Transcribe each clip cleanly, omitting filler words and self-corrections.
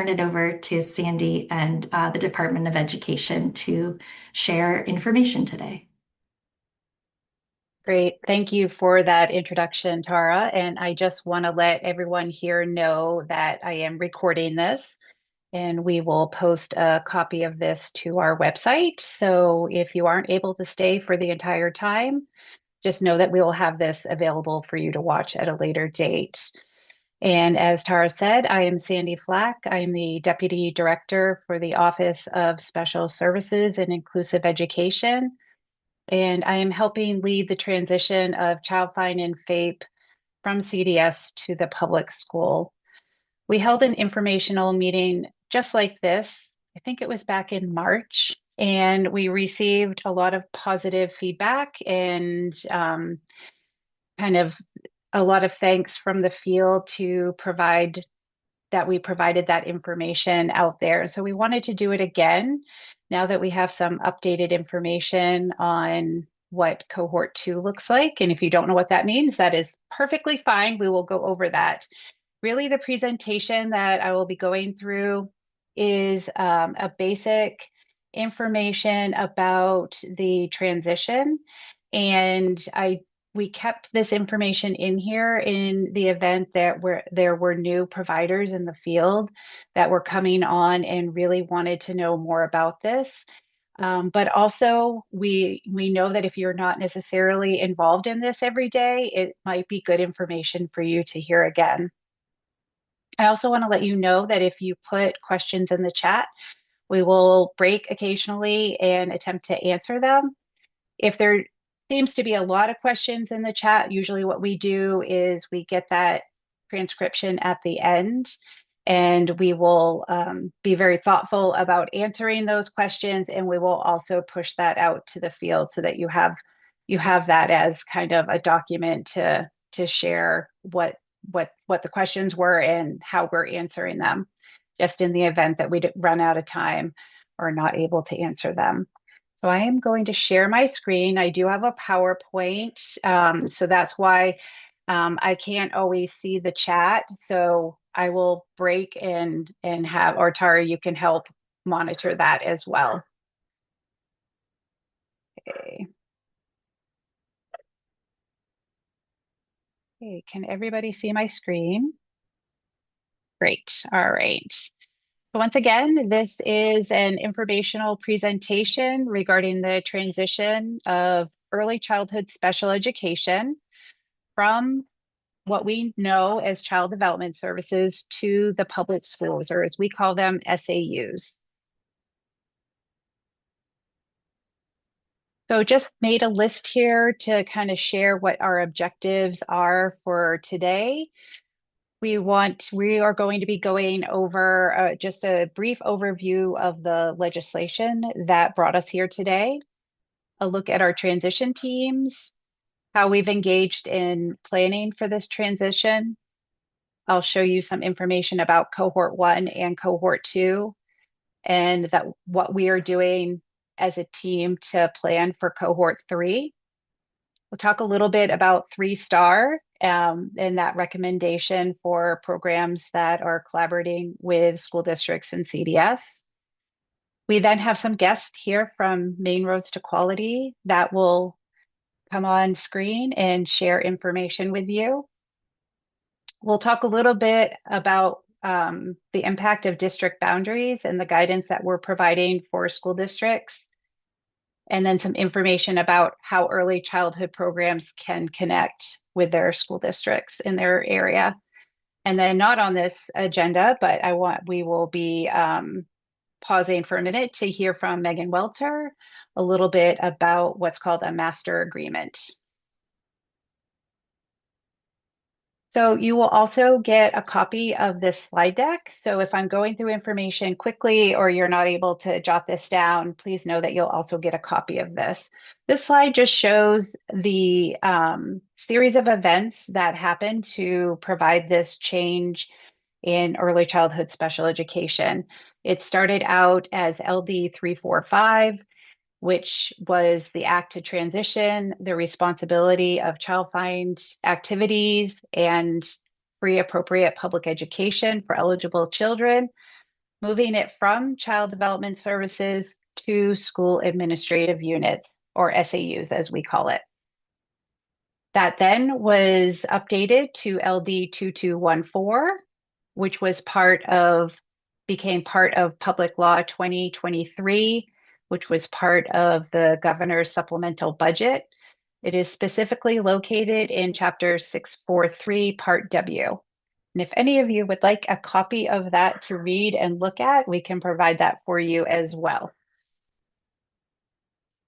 turn it over to Sandy and the Department of Education to share information today. Great. Thank you for that introduction, Tara. And I just want to let everyone here know that I am recording this and we will post a copy of this to our website. So if you aren't able to stay for the entire time, just know that we will have this available for you to watch at a later date. And as Tara said, I am Sandy Flack. I am the Deputy Director for the Office of Special Services and Inclusive Education, and I am helping lead the transition of Child Find and FAPE from CDS to the public school. We held an informational meeting just like this. I think it was back in March, and we received a lot of positive feedback and kind of a lot of thanks from the field to provide that we provided that information out there. So we wanted to do it again now that we have some updated information on what cohort 2 looks like. And if you don't know what that means, that is perfectly fine. We will go over that. Really, the presentation that I will be going through is a basic information about the transition. And we kept this information in here in the event that there were new providers in the field that were coming on and really wanted to know more about this. But also, we know that if you're not necessarily involved in this every day, it might be good information for you to hear again. I also want to let you know that if you put questions in the chat, we will break occasionally and attempt to answer them. If there seems to be a lot of questions in the chat, usually what we do is we get that transcription at the end, and we will be very thoughtful about answering those questions, and we will also push that out to the field so that you have that as kind of a document to share what the questions were and how we're answering them, just in the event that we run out of time or not able to answer them. So I am going to share my screen. I do have a PowerPoint, so that's why I can't always see the chat. So I will break and have, or Tara, you can help monitor that as well. Okay. Okay, can everybody see my screen? Great. All right. So once again, this is an informational presentation regarding the transition of early childhood special education from what we know as child development services to the public schools, or as we call them, SAUs. So just made a list here to kind of share what our objectives are for today. We are going to be going over just a brief overview of the legislation that brought us here today, a look at our transition teams, how we've engaged in planning for this transition. I'll show you some information about cohort 1 and cohort 2, and that what we are doing as a team to plan for cohort 3. We'll talk a little bit about 3-Star and that recommendation for programs that are collaborating with school districts and CDS. We then have some guests here from Maine Roads to Quality that will come on screen and share information with you. We'll talk a little bit about the impact of district boundaries and the guidance that we're providing for school districts, and then some information about how early childhood programs can connect with their school districts in their area. And then not on this agenda, but we will be pausing for a minute to hear from Megan Welter a little bit about what's called a master agreement. So you will also get a copy of this slide deck. So if I'm going through information quickly or you're not able to jot this down, please know that you'll also get a copy of this. This slide just shows the series of events that happened to provide this change in early childhood special education. It started out as LD 345, which was the act to transition the responsibility of child find activities and free appropriate public education for eligible children moving it from Child Development Services to School Administrative Units, or SAUs as we call it. That then was updated to LD 2214, which became part of Public Law 2023, which was part of the governor's supplemental budget. It is specifically located in Chapter 643, Part W. And if any of you would like a copy of that to read and look at, we can provide that for you as well.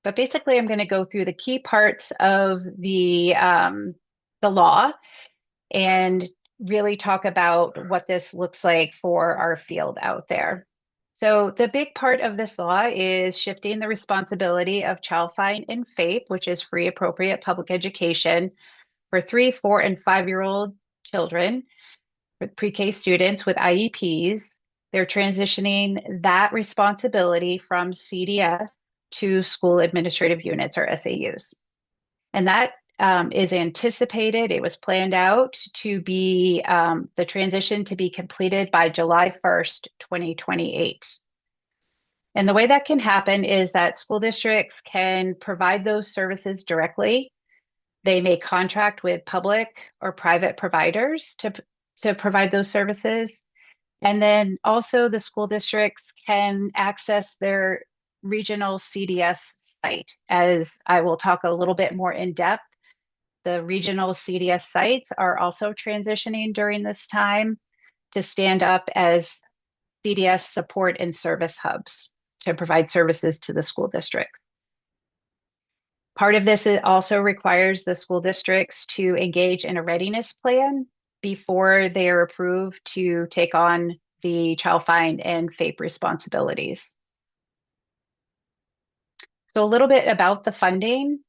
But basically, I'm going to go through the key parts of the law and really talk about what this looks like for our field out there. So the big part of this law is shifting the responsibility of child fine and FAPE, which is free appropriate public education, for 3, 4, and 5-year-old children, with pre-K students with IEPs. They're transitioning that responsibility from CDS to school administrative units, or SAUs. And that is anticipated. It was planned out to be the transition to be completed by July 1st, 2028. And the way that can happen is that school districts can provide those services directly. They may contract with public or private providers to provide those services. And then also the school districts can access their regional CDS site. As I will talk a little bit more in depth, the regional CDS sites are also transitioning during this time to stand up as CDS support and service hubs to provide services to the school district. Part of this also requires the school districts to engage in a readiness plan before they are approved to take on the child find and FAPE responsibilities. So a little bit about the funding.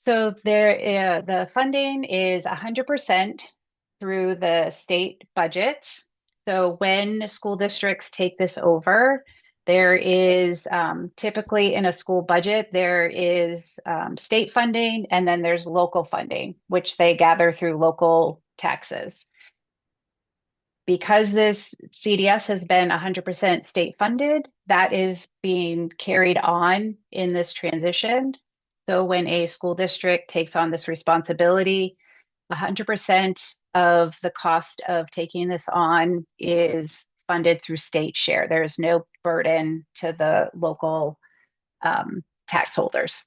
So the funding is 100% through the state budget. So when school districts take this over, there is typically in a school budget, there is state funding and then there's local funding, which they gather through local taxes. Because this CDS has been 100% state funded, that is being carried on in this transition. So when a school district takes on this responsibility, 100% of the cost of taking this on is funded through state share. There's no burden to the local tax holders.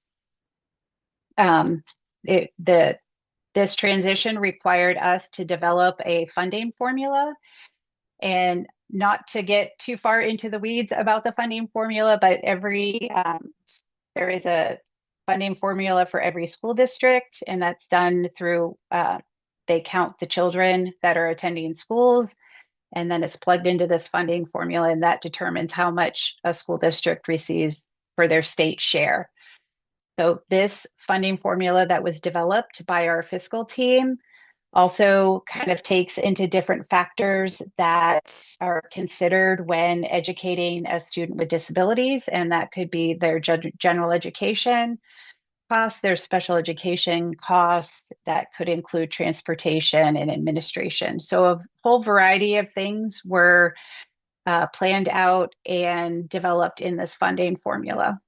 This transition required us to develop a funding formula, and not to get too far into the weeds about the funding formula, but there is a funding formula for every school district, and that's done through they count the children that are attending schools, and then it's plugged into this funding formula, and that determines how much a school district receives for their state share. So this funding formula that was developed by our fiscal team also kind of takes into different factors that are considered when educating a student with disabilities, and that could be their general education costs, their special education costs, that could include transportation and administration. So a whole variety of things were planned out and developed in this funding formula.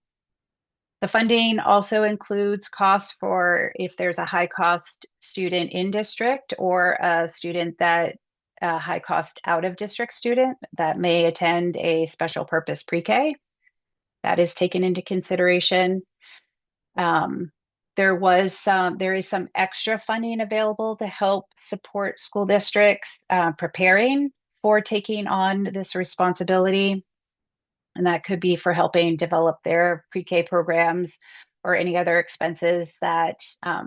The funding also includes costs for if there's a high cost student in district or a student that a high cost out of district student that may attend a special purpose pre-K. That is taken into consideration. There is some extra funding available to help support school districts preparing for taking on this responsibility. And that could be for helping develop their pre-K programs or any other expenses that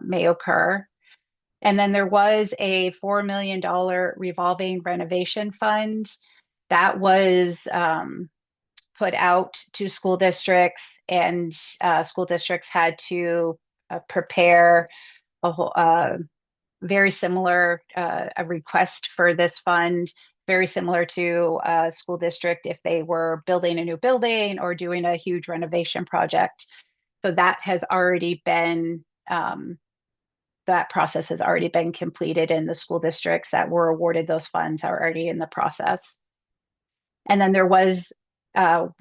may occur. And then there was a $4 million revolving renovation fund that was put out to school districts, and school districts had to prepare a whole, very similar a request for this fund, very similar to a school district if they were building a new building or doing a huge renovation project. So that has already been, that process has already been completed, and the school districts that were awarded those funds are already in the process. And then there was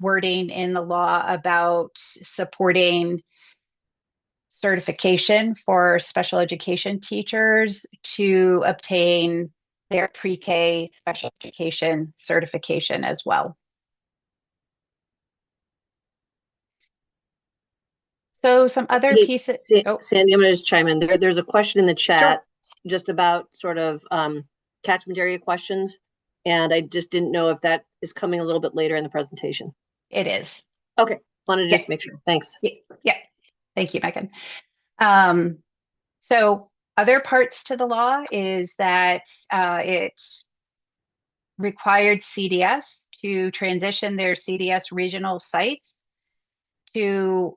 wording in the law about supporting certification for special education teachers to obtain their pre-K special education certification as well. So some other Hey, pieces. Oh, Sandy, I'm going to just chime in there. There's a question in the sure, chat just about sort of catchment area questions. And I just didn't know if that is coming a little bit later in the presentation. it is. Okay, wanted to Yeah, just make sure. Thanks. yeah, yeah. Thank you, Megan. Um, so other parts to the law is that it required CDS to transition their CDS regional sites to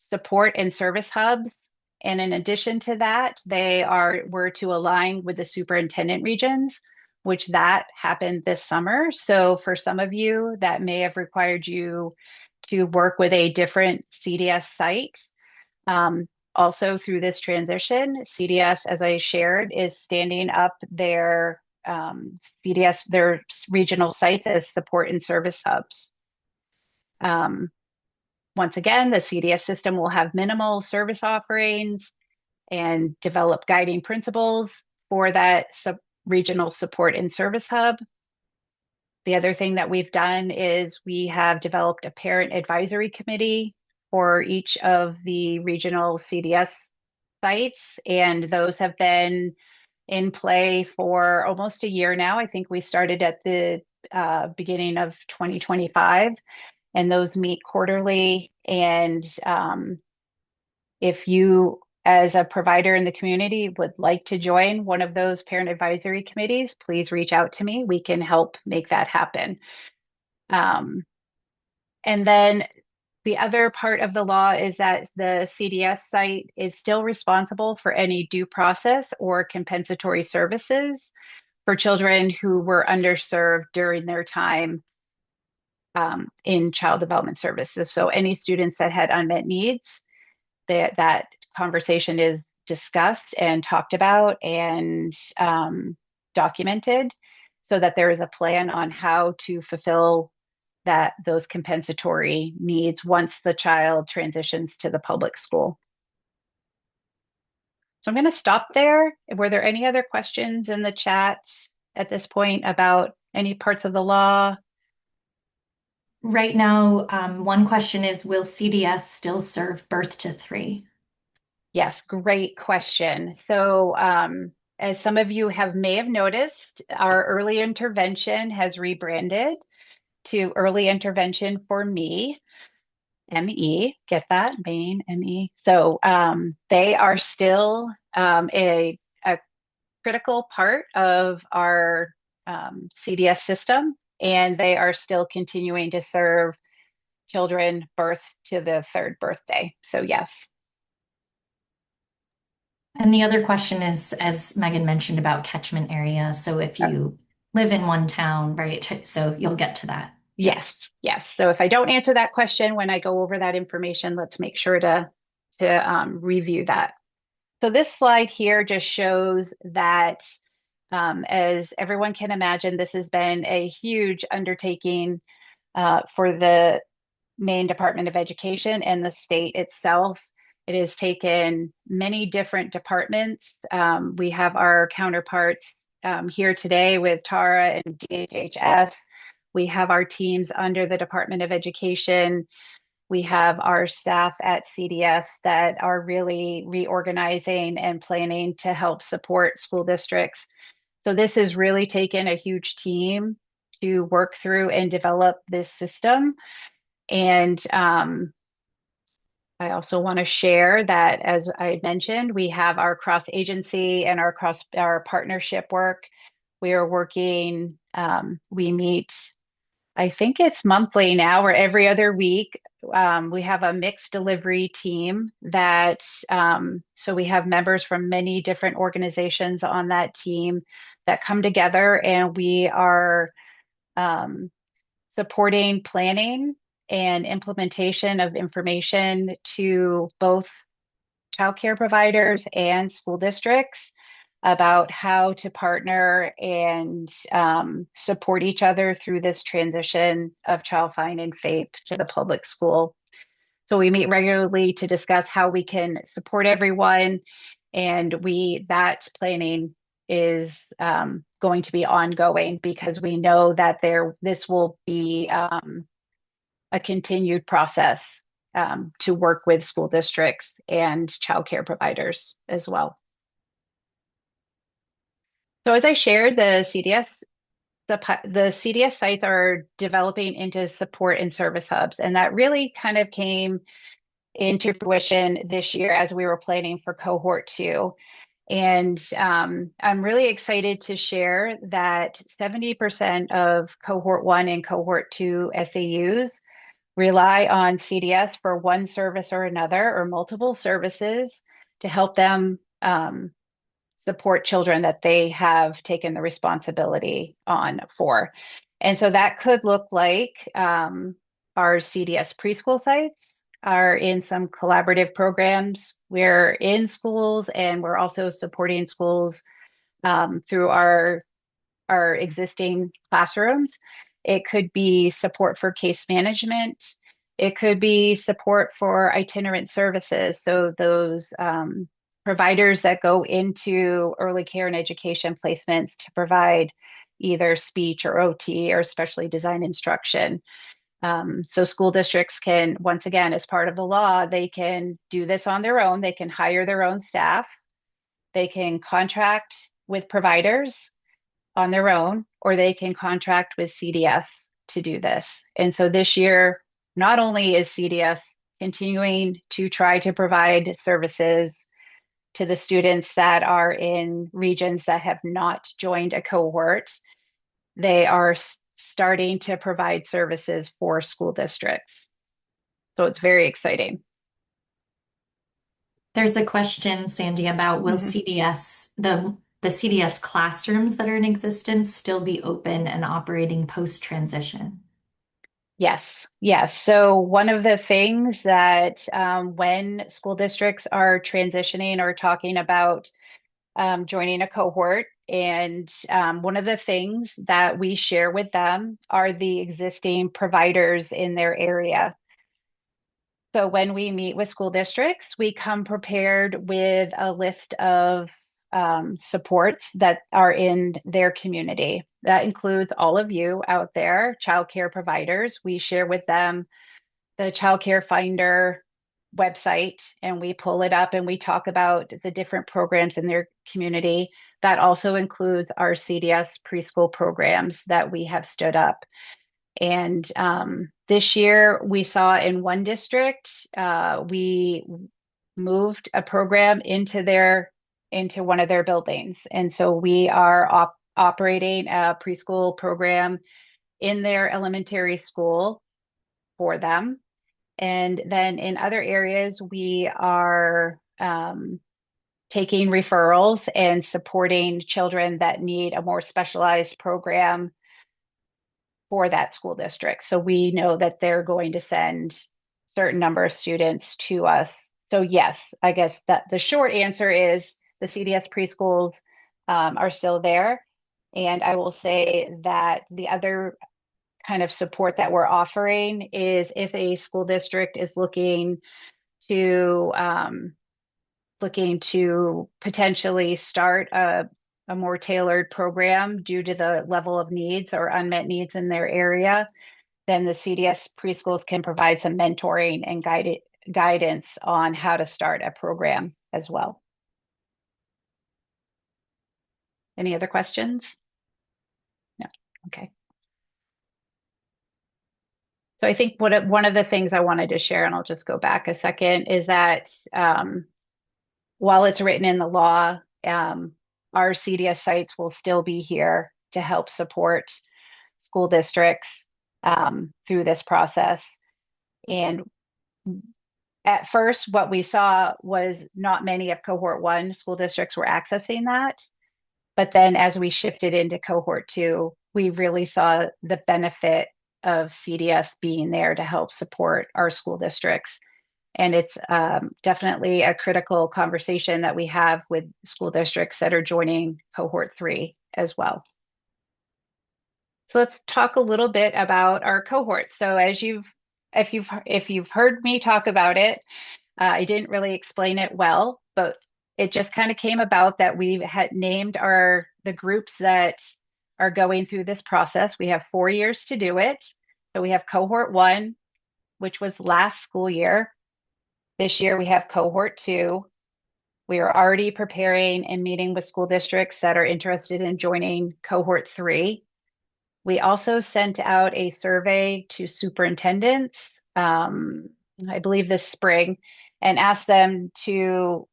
support and service hubs. And in addition to that, were to align with the superintendent regions, which that happened this summer. So for some of you, that may have required you to work with a different CDS site. Also through this transition, CDS, as I shared, is standing up their CDS, their regional sites as support and service hubs. Once again, the CDS system will have minimal service offerings and develop guiding principles for that regional support and service hub. The other thing that we've done is we have developed a parent advisory committee for each of the regional CDS sites, and those have been in play for almost a year now. I think we started at the beginning of 2025, and those meet quarterly. And if you, as a provider in the community, would like to join one of those parent advisory committees, please reach out to me. We can help make that happen. Um, and then the other part of the law is that the CDS site is still responsible for any due process or compensatory services for children who were underserved during their time in child development services. So any students that had unmet needs, that conversation is discussed and talked about and documented so that there is a plan on how to fulfill those compensatory needs once the child transitions to the public school. So I'm going to stop there. Were there any other questions in the chat at this point about any parts of the law? Right now, one question is, will CDS still serve birth to 3? Yes, great question. So, as some of you may have noticed, our early intervention has rebranded to Early Intervention for Me, ME. Get that? Maine, ME. So, they are still a critical part of our CDS system, and they are still continuing to serve children birth to the 3rd birthday. So, yes. And the other question is, as Megan mentioned, about catchment area. So if you live in one town, right? So you'll get to that. Yeah. Yes, yes. So if I don't answer that question when I go over that information, let's make sure to review that. So this slide here just shows that, as everyone can imagine, this has been a huge undertaking for the Maine Department of Education and the state itself. It has taken many different departments. We have our counterparts here today with Tara and DHHS. We have our teams under the Department of Education. We have our staff at CDS that are really reorganizing and planning to help support school districts. So this has really taken a huge team to work through and develop this system. And I also want to share that, as I mentioned, we have our cross agency and our partnership work. We are working, we meet, I think it's monthly now or every other week. We have a mixed delivery team so we have members from many different organizations on that team that come together, and we are supporting planning and implementation of information to both childcare providers and school districts about how to partner and support each other through this transition of child find and FAPE to the public school. So we meet regularly to discuss how we can support everyone, and that planning is going to be ongoing because we know that this will be a continued process to work with school districts and childcare providers as well. So as I shared, the CDS sites are developing into support and service hubs, and that really kind of came into fruition this year as we were planning for cohort 2. And I'm really excited to share that 70% of cohort 1 and cohort 2 SAUs rely on CDS for one service or another or multiple services to help them support children that they have taken the responsibility on for. And so that could look like our CDS preschool sites are in some collaborative programs. We're in schools and we're also supporting schools through our existing classrooms. It could be support for case management. It could be support for itinerant services. So those providers that go into early care and education placements to provide either speech or OT or specially designed instruction. So school districts can, once again, as part of the law, they can do this on their own. They can hire their own staff. They can contract with providers on their own, or they can contract with CDS to do this. And so this year, not only is CDS continuing to try to provide services to the students that are in regions that have not joined a cohort, they are starting to provide services for school districts. So it's very exciting. There's a question, Sandy, about will CDS, the CDS classrooms that are in existence still be open and operating post-transition? Yes, yes. So one of the things that when school districts are transitioning or talking about joining a cohort, and one of the things that we share with them are the existing providers in their area. So when we meet with school districts, we come prepared with a list of supports that are in their community. That includes all of you out there, childcare providers. We share with them the Childcare Finder website and we pull it up and we talk about the different programs in their community. That also includes our CDS preschool programs that we have stood up. And this year we saw in one district, we moved a program into one of their buildings. And so we are operating a preschool program in their elementary school for them. And then in other areas, we are taking referrals and supporting children that need a more specialized program for that school district. So we know that they're going to send a certain number of students to us. So yes, I guess that the short answer is the CDS preschools are still there. And I will say that the other kind of support that we're offering is if a school district is to looking to potentially start a more tailored program due to the level of needs or unmet needs in their area, then the CDS preschools can provide some mentoring and guidance on how to start a program as well. Any other questions? No. Okay. So I think one of the things I wanted to share, and I'll just go back a second, is that while it's written in the law, our CDS sites will still be here to help support school districts through this process. And at first, what we saw was not many of cohort 1 school districts were accessing that. But then as we shifted into cohort 2, we really saw the benefit of CDS being there to help support our school districts. And it's definitely a critical conversation that we have with school districts that are joining cohort 3 as well. So let's talk a little bit about our cohort. So if you've heard me talk about it, I didn't really explain it well, but it just kind of came about that we had named the groups that are going through this process. We have 4 years to do it. So we have cohort 1, which was last school year. This year we have cohort 2. We are already preparing and meeting with school districts that are interested in joining cohort 3. We also sent out a survey to superintendents, I believe this spring, and asked them to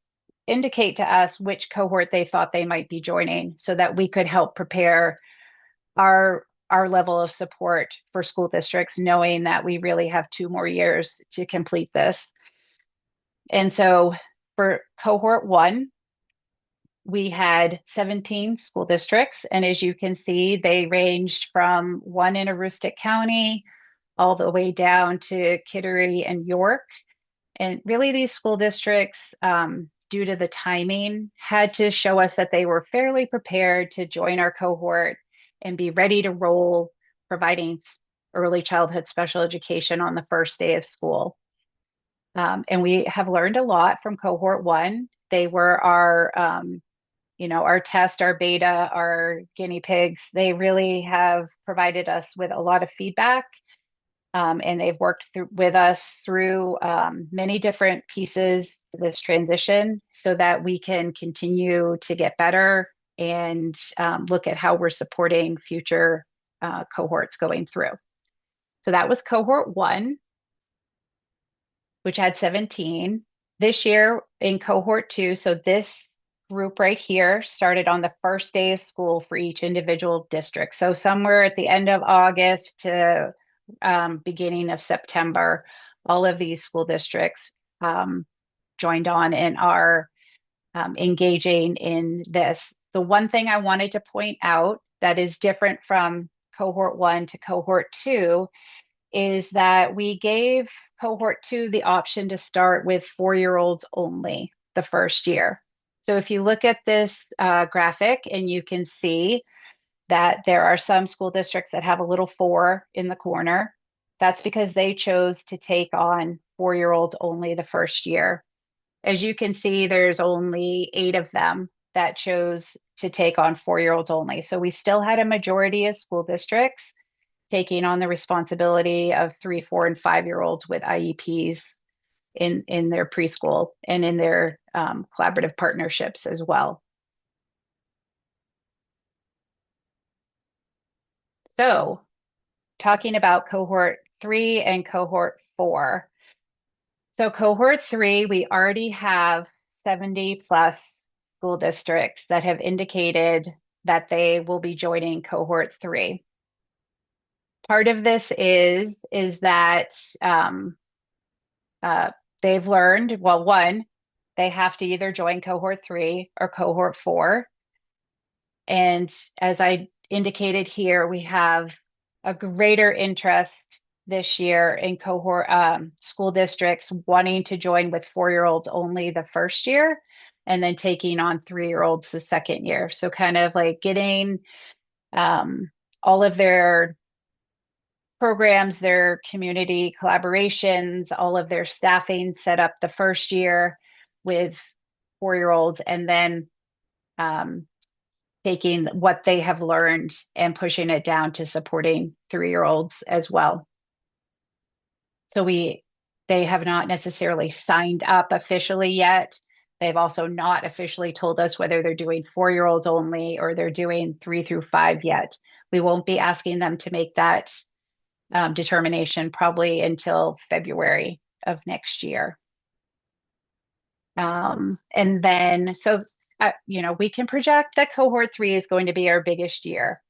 indicate to us which cohort they thought they might be joining so that we could help prepare our level of support for school districts, knowing that we really have 2 more years to complete this. And so for cohort 1, we had 17 school districts. And as you can see, they ranged from one in Aroostook County all the way down to Kittery and York. And really, these school districts, due to the timing, had to show us that they were fairly prepared to join our cohort and be ready to roll, providing early childhood special education on the first day of school. And we have learned a lot from cohort 1. They were our test, our beta, our guinea pigs. They really have provided us with a lot of feedback. And they've worked with us through many different pieces of this transition so that we can continue to get better and look at how we're supporting future cohorts going through. So that was cohort 1, which had 17. This year in cohort 2, so this group right here started on the first day of school for each individual district. So somewhere at the end of August to beginning of September, all of these school districts joined on and are engaging in this. The one thing I wanted to point out that is different from cohort 1 to cohort 2 is that we gave cohort 2 the option to start with 4-year-olds only the first year. So if you look at this graphic, and you can see that there are some school districts that have a little 4 in the corner. That's because they chose to take on 4-year-olds only the first year. As you can see, there's only 8 of them that chose to take on 4-year-olds only. So we still had a majority of school districts taking on the responsibility of 3, 4, and 5-year-olds with IEPs in their preschool and in their collaborative partnerships as well. So talking about cohort 3 and cohort 4. So cohort 3, we already have 70 plus school districts that have indicated that they will be joining cohort 3. Part of this is that they've learned, well, one, they have to either join cohort 3 or cohort 4. And as I indicated here, we have a greater interest this year in cohort school districts wanting to join with 4-year-olds only the first year and then taking on 3-year-olds the second year. So kind of like getting all of their programs, their community collaborations, all of their staffing set up the first year with 4-year-olds, and then taking what they have learned and pushing it down to supporting 3-year-olds as well. So they have not necessarily signed up officially yet. They've also not officially told us whether they're doing 4-year-olds only or they're doing 3 through 5 yet. We won't be asking them to make that determination probably until February of next year. And then, we can project that cohort 3 is going to be our biggest year.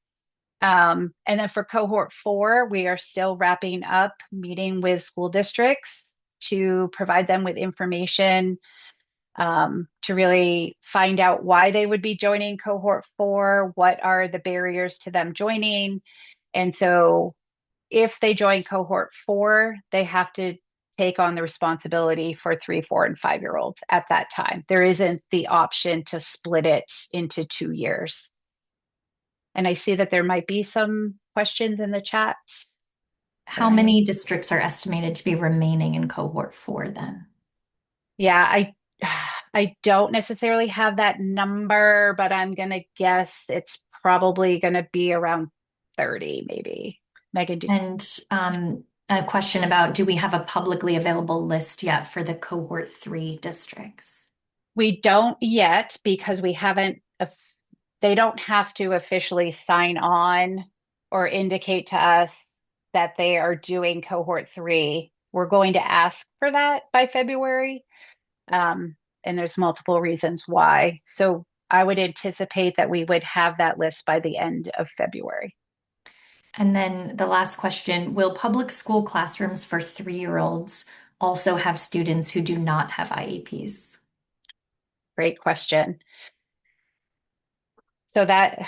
And then for cohort 4, we are still wrapping up meeting with school districts to provide them with information to really find out why they would be joining cohort 4, what are the barriers to them joining. And so if they join cohort 4, they have to take on the responsibility for 3, 4, and 5-year-olds at that time. There isn't the option to split it into 2 years. And I see that there might be some questions in the chat. How many districts are estimated to be remaining in cohort 4 then? Yeah, I don't necessarily have that number, but I'm gonna guess it's probably gonna be around 30, maybe. Megan, And a question about, do we have a publicly available list yet for the cohort 3 districts? we don't yet because we haven't, they don't have to officially sign on or indicate to us that they are doing cohort 3. We're going to ask for that by February. And there's multiple reasons why. So I would anticipate that we would have that list by the end of February. And then the last question, will public school classrooms for 3-year-olds also have students who do not have IEPs? Great question. So that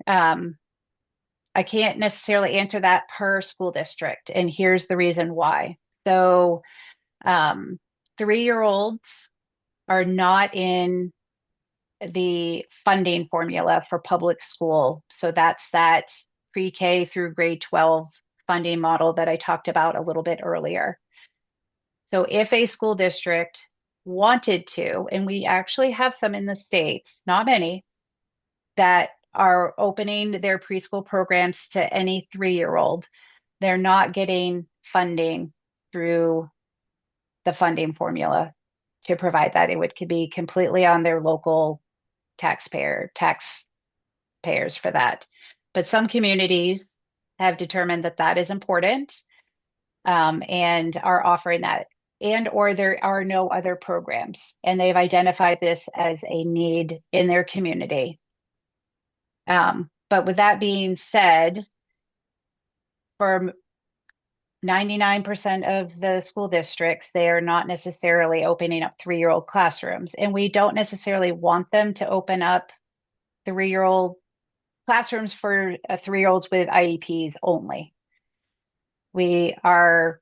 I can't necessarily answer that per school district, and here's the reason why. So 3-year-olds are not in the funding formula for public school. So that's that pre-K through grade 12 funding model that I talked about a little bit earlier. So if a school district wanted to, and we actually have some in the States, not many, that are opening their preschool programs to any 3-year-old, they're not getting funding through the funding formula to provide that. It would be completely on their local taxpayers for that. But some communities have determined that that is important, and are offering that, and or there are no other programs, and they've identified this as a need in their community. But with that being said, for 99% of the school districts, they are not necessarily opening up 3-year-old classrooms. And we don't necessarily want them to open up 3-year-old classrooms for 3-year-olds with IEPs only. We are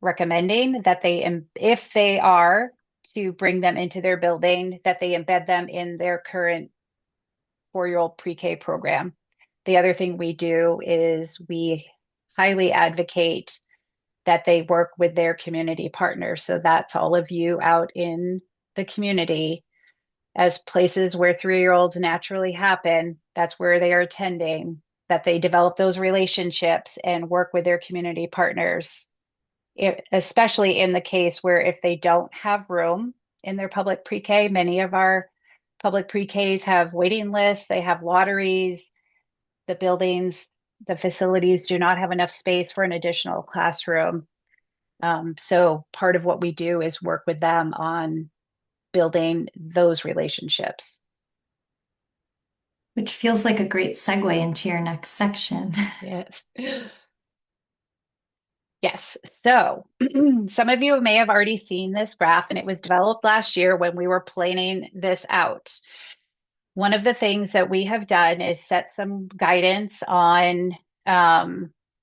recommending that if they are to bring them into their building, that they embed them in their current 4-year-old pre-K program. The other thing we do is we highly advocate that they work with their community partners. So that's all of you out in the community, as places where 3-year-olds naturally happen, that's where they are attending, that they develop those relationships and work with their community partners, especially in the case where if they don't have room in their public pre-K, many of our public pre-Ks have waiting lists, they have lotteries, the buildings, the facilities do not have enough space for an additional classroom. So part of what we do is work with them on building those relationships. Which feels like a great segue into your next section. Yes. Yes. So some of you may have already seen this graph, and it was developed last year when we were planning this out. One of the things that we have done is set some guidance on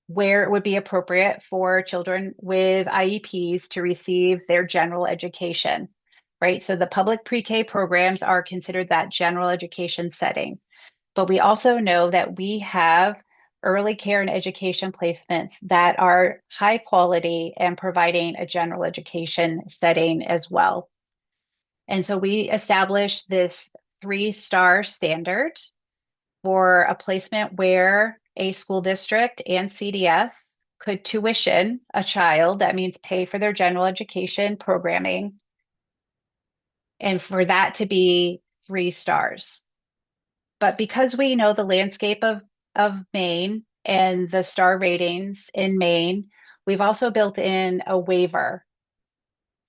where it would be appropriate for children with IEPs to receive their general education, right? So the public pre-K programs are considered that general education setting. But we also know that we have early care and education placements that are high quality and providing a general education setting as well. And so we established this 3-star standard for a placement where a school district and CDS could tuition a child, that means pay for their general education programming, and for that to be 3 stars. But because we know the landscape of Maine and the star ratings in Maine, we've also built in a waiver.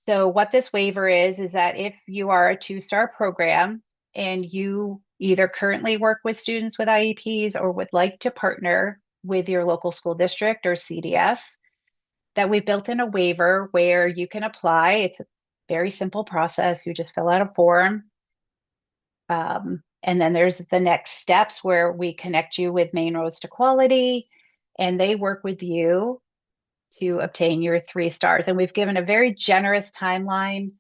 So what this waiver is that if you are a 2-star program and you either currently work with students with IEPs or would like to partner with your local school district or CDS, that we built in a waiver where you can apply. It's a very simple process. You just fill out a form. And then there's the next steps where we connect you with Maine Roads to Quality, and they work with you to obtain your 3 stars. And we've given a very generous timeline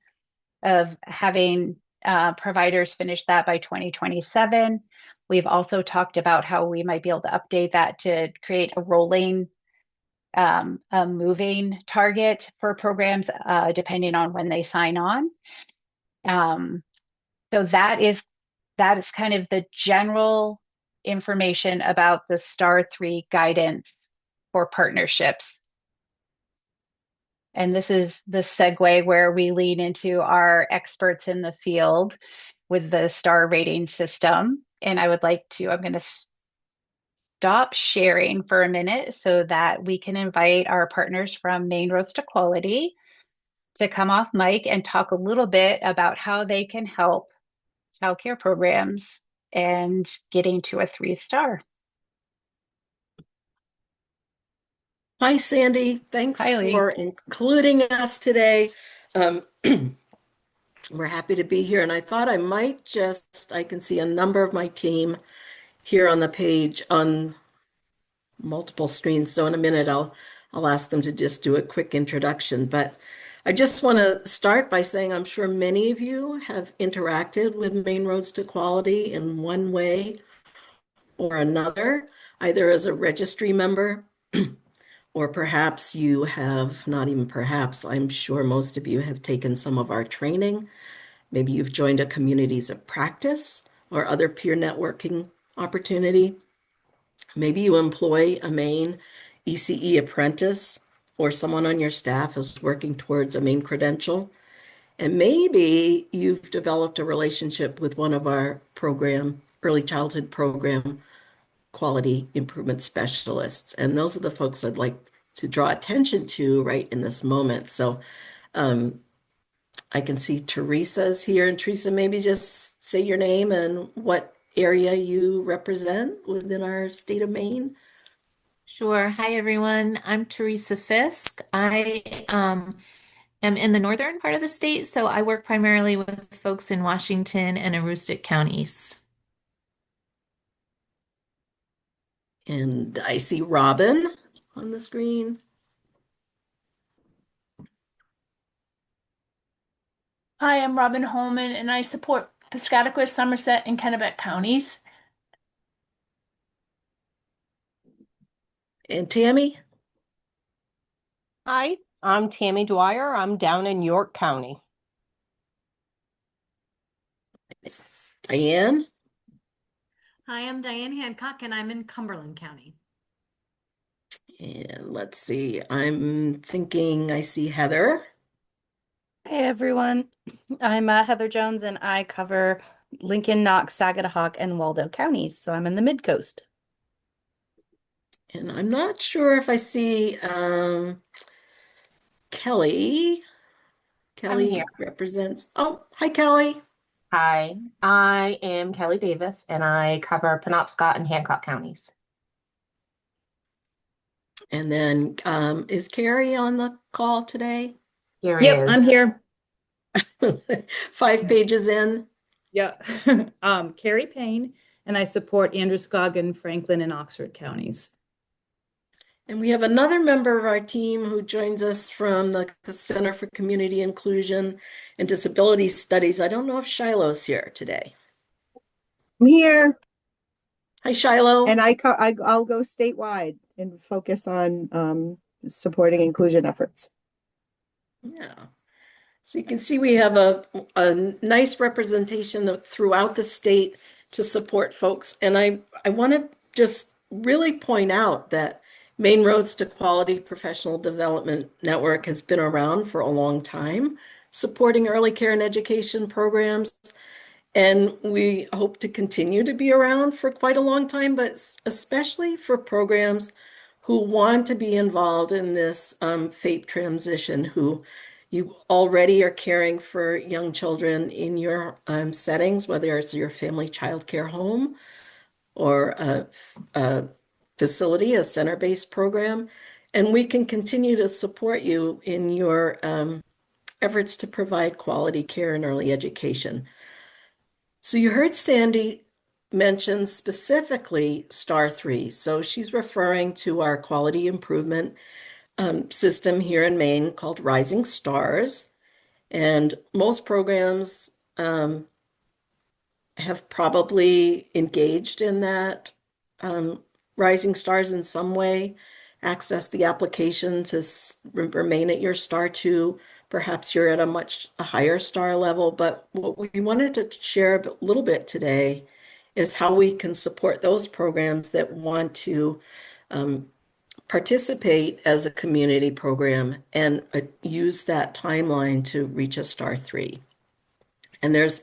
of having providers finish that by 2027. We've also talked about how we might be able to update that to create a moving target for programs depending on when they sign on. So that is kind of the general information about the Star 3 guidance for partnerships. And this is the segue where we lean into our experts in the field with the star rating system. And I'm going to stop sharing for a minute so that we can invite our partners from Maine Roads to Quality to come off mic and talk a little bit about how they can help childcare programs and getting to a 3-star. Hi, Sandy. Thanks Hi, Lee. for including us today. We're happy to be here. And I thought I can see a number of my team here on the page on multiple screens. So in a minute, I'll ask them to just do a quick introduction. But I just want to start by saying I'm sure many of you have interacted with Maine Roads to Quality in one way or another, either as a registry member, or perhaps you have, not even perhaps, I'm sure most of you have taken some of our training. Maybe you've joined a communities of practice or other peer networking opportunity. Maybe you employ a Maine ECE apprentice or someone on your staff is working towards a Maine credential. And maybe you've developed a relationship with one of our early childhood program quality improvement specialists. And those are the folks I'd like to draw attention to right in this moment. So I can see Teresa's here. And Teresa, maybe just say your name and what area you represent within our state of Maine. Sure. Hi, everyone. I'm Teresa Fisk. I am in the northern part of the state, so I work primarily with folks in Washington and Aroostook counties. And I see Robin on the screen. Hi, I'm Robin Holman, and I support Piscataqua, Somerset, and Kennebec counties. And Tammy? Hi, I'm Tammy Dwyer. I'm down in York County. Diane? Hi, I'm Diane Hancock, and I'm in Cumberland County. And let's see, I'm thinking I see Heather. Hey everyone, I'm Heather Jones and I cover Lincoln, Knox, Sagadahoc, and Waldo counties. So I'm in the Mid-Coast. And I'm not sure if I see Kelly. Kelly here. represents, oh, hi Kelly. Hi, I am Kelly Davis, and I cover Penobscot and Hancock counties. And then is Carrie on the call today? Here Yep, is. I'm here. 5 pages in. Yeah. Carrie Payne, and I support Androscoggin, Franklin, and Oxford counties. And we have another member of our team who joins us from the Center for Community Inclusion and Disability Studies. I don't know if Shiloh's here today. I'm here, Hi, Shiloh. and I'll go statewide and focus on supporting inclusion efforts. Yeah. So you can see we have a nice representation throughout the state to support folks. And I want to just really point out that Maine Roads to Quality Professional Development Network has been around for a long time, supporting early care and education programs. And we hope to continue to be around for quite a long time, but especially for programs who want to be involved in this FAPE transition, who you already are caring for young children in your settings, whether it's your family childcare home or a facility, a center-based program. And we can continue to support you in your efforts to provide quality care and early education. So you heard Sandy mention specifically Star 3. So she's referring to our quality improvement system here in Maine called Rising Stars. And most programs have probably engaged in that Rising Stars in some way, access the application to remain at your star two. Perhaps you're at a much higher star level, but what we wanted to share a little bit today is how we can support those programs that want to participate as a community program and use that timeline to reach a star three. And there's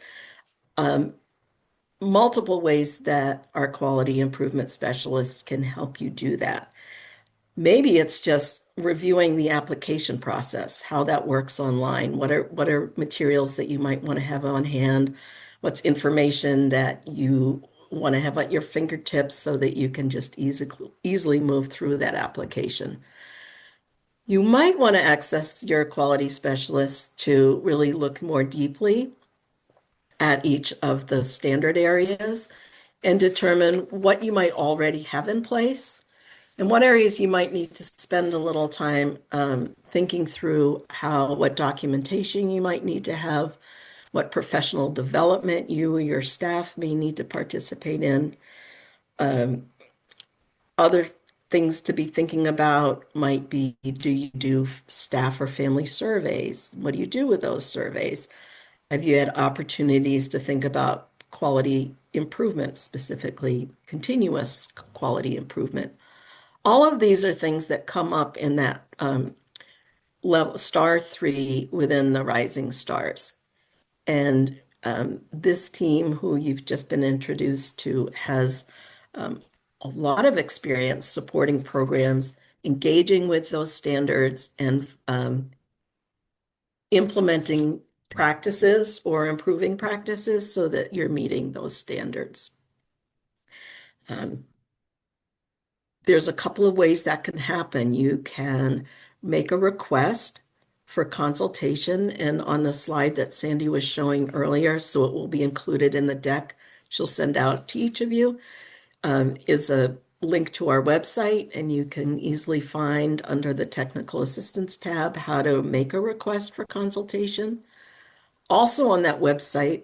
multiple ways that our quality improvement specialists can help you do that. Maybe it's just reviewing the application process, how that works online. What are materials that you might want to have on hand? What's information that you want to have at your fingertips so that you can just easily move through that application. You might want to access your quality specialist to really look more deeply at each of the standard areas and determine what you might already have in place and what areas you might need to spend a little time thinking through what documentation you might need to have, what professional development you or your staff may need to participate in. Other things to be thinking about might be, do you do staff or family surveys? What do you do with those surveys? Have you had opportunities to think about quality improvement, specifically continuous quality improvement? All of these are things that come up in that level star three within the rising stars. And this team, who you've just been introduced to, has a lot of experience supporting programs, engaging with those standards, and implementing practices or improving practices so that you're meeting those standards. There's a couple of ways that can happen. You can make a request for consultation, and on the slide that Sandy was showing earlier, so it will be included in the deck she'll send out to each of you, is a link to our website, and you can easily find under the technical assistance tab how to make a request for consultation. Also on that website,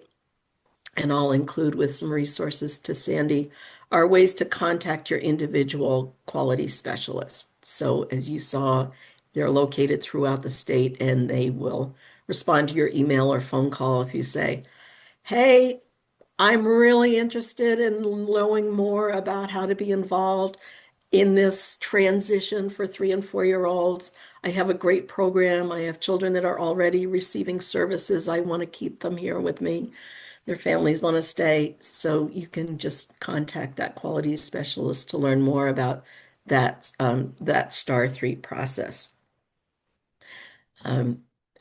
and I'll include with some resources to Sandy, are ways to contact your individual quality specialist. So as you saw, they're located throughout the state, and they will respond to your email or phone call if you say, hey, I'm really interested in knowing more about how to be involved in this transition for 3 and 4-year-olds. I have a great program. I have children that are already receiving services. I want to keep them here with me. Their families want to stay. So you can just contact that quality specialist to learn more about that star 3 process.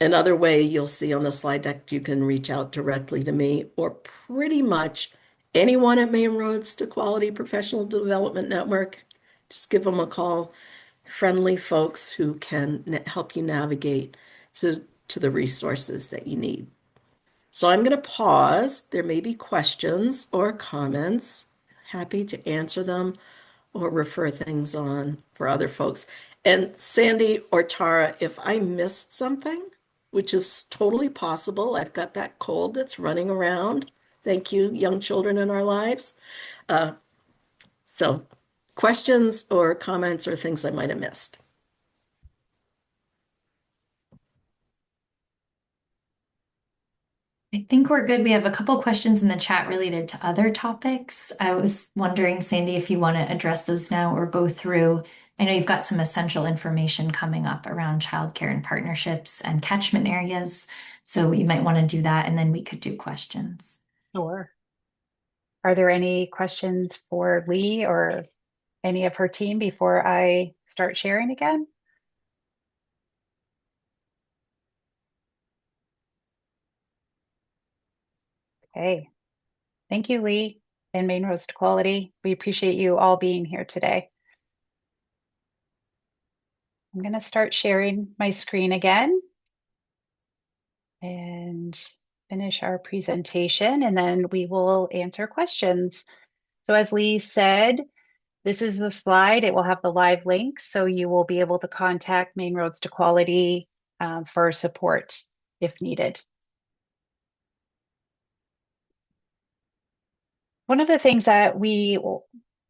Another way you'll see on the slide deck, you can reach out directly to me or pretty much anyone at Maine Roads to Quality Professional Development Network. Just give them a call. Friendly folks who can help you navigate to the resources that you need. So I'm going to pause. There may be questions or comments. Happy to answer them or refer things on for other folks. And Sandy or Tara, if I missed something, which is totally possible, I've got that cold that's running around. Thank you, young children in our lives. So questions or comments or things I might have missed. I think we're good. We have a couple questions in the chat related to other topics. I was wondering, Sandy, if you want to address those now or go through. I know you've got some essential information coming up around childcare and partnerships and catchment areas. So you might want to do that, and then we could do questions. Sure. Are there any questions for Lee or any of her team before I start sharing again? Okay. Thank you, Lee and Maine Roads to Quality. We appreciate you all being here today. I'm going to start sharing my screen again and finish our presentation, and then we will answer questions. So as Lee said, This is the slide. It will have the live link, so you will be able to contact Maine Roads to Quality for support if needed. One of the things that we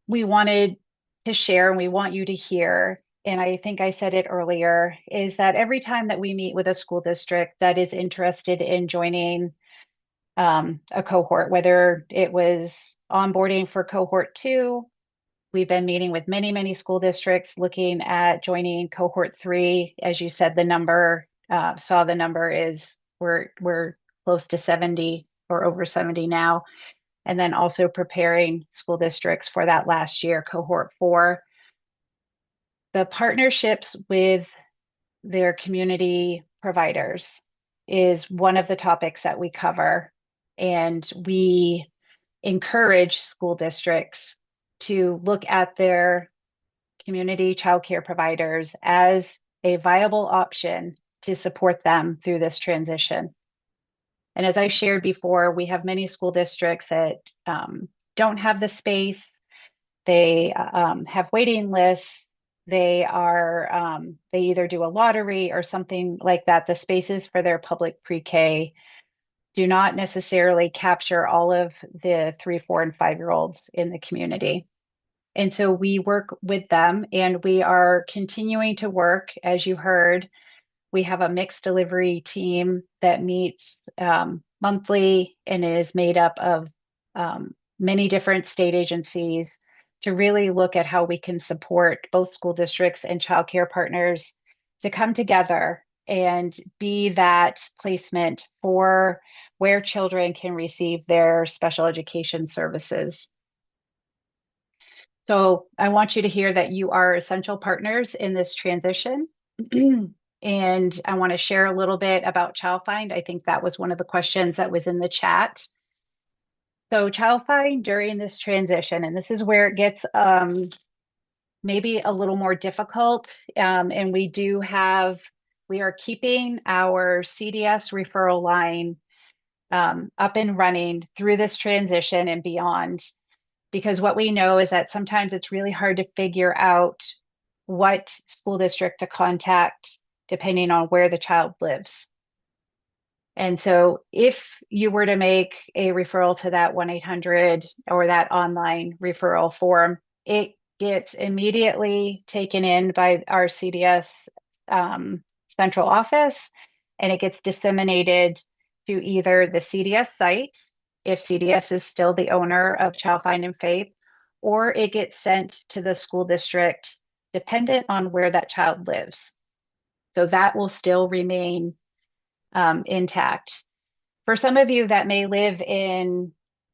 wanted to share and we want you to hear, and I think I said it earlier, is that every time that we meet with a school district that is interested in joining a cohort, whether it was onboarding for cohort 2, we've been meeting with many, many school districts looking at joining cohort 3. As you said, the number, saw the number is we're close to 70 or over 70 now. And then also preparing school districts for that last year, cohort 4. The partnerships with their community providers is one of the topics that we cover. And we encourage school districts to look at their community childcare providers as a viable option to support them through this transition. And as I shared before, we have many school districts that don't have the space. They have waiting lists. They either do a lottery or something like that. The spaces for their public pre-K do not necessarily capture all of the 3, 4, and 5-year-olds in the community. And so we work with them, and we are continuing to work, as you heard. We have a mixed delivery team that meets monthly and is made up of many different state agencies to really look at how we can support both school districts and childcare partners to come together and be that placement for where children can receive their special education services. So I want you to hear that you are essential partners in this transition. And I want to share a little bit about Child Find. I think that was one of the questions that was in the chat. So Child Find during this transition, and this is where it gets maybe a little more difficult. And we are keeping our CDS referral line up and running through this transition and beyond. Because what we know is that sometimes it's really hard to figure out what school district to contact depending on where the child lives. And so if you were to make a referral to that 1-800 or that online referral form, it gets immediately taken in by our CDS central office, and it gets disseminated to either the CDS site, if CDS is still the owner of Child Find and FAPE, or it gets sent to the school district dependent on where that child lives. So that will still remain intact. For some of you that may live in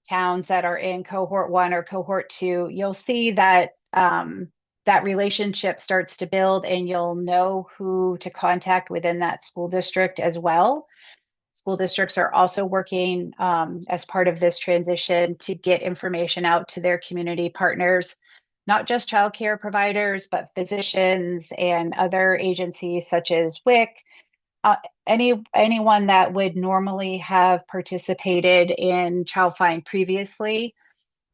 towns that are in cohort 1 or cohort 2, you'll see that that relationship starts to build, and you'll know who to contact within that school district as well. School districts are also working as part of this transition to get information out to their community partners, not just childcare providers, but physicians and other agencies such as WIC, anyone that would normally have participated in Child Find previously,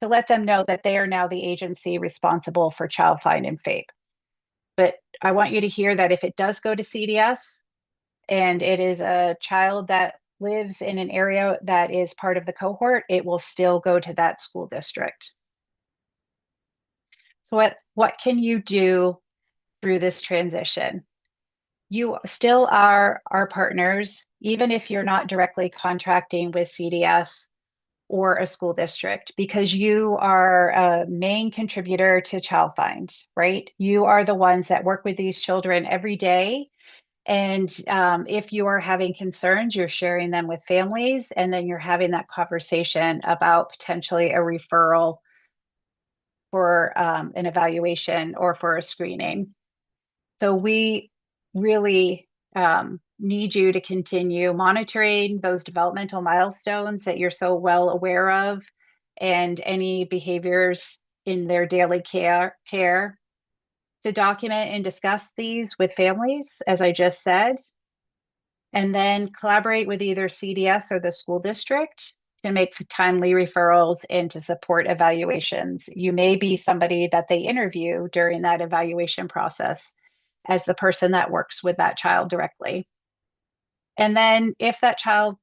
to let them know that they are now the agency responsible for Child Find and FAPE. But I want you to hear that if it does go to CDS and it is a child that lives in an area that is part of the cohort, it will still go to that school district. So what can you do through this transition? You still are our partners, even if you're not directly contracting with CDS or a school district, because you are a main contributor to Child Find, right? You are the ones that work with these children every day. And if you are having concerns, you're sharing them with families, and then you're having that conversation about potentially a referral for an evaluation or for a screening. So we really need you to continue monitoring those developmental milestones that you're so well aware of, and any behaviors in their daily care, to document and discuss these with families, as I just said, and then collaborate with either CDS or the school district to make timely referrals and to support evaluations. You may be somebody that they interview during that evaluation process as the person that works with that child directly. And then if that child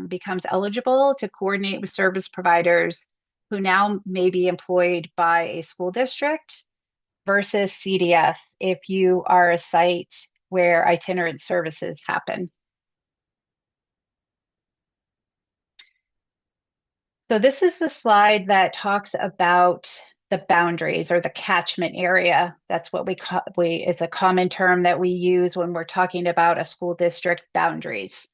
becomes eligible, to coordinate with service providers who now may be employed by a school district versus CDS if you are a site where itinerant services happen. So this is the slide that talks about the boundaries or the catchment area. That's what is a common term that we use when we're talking about a school district boundaries.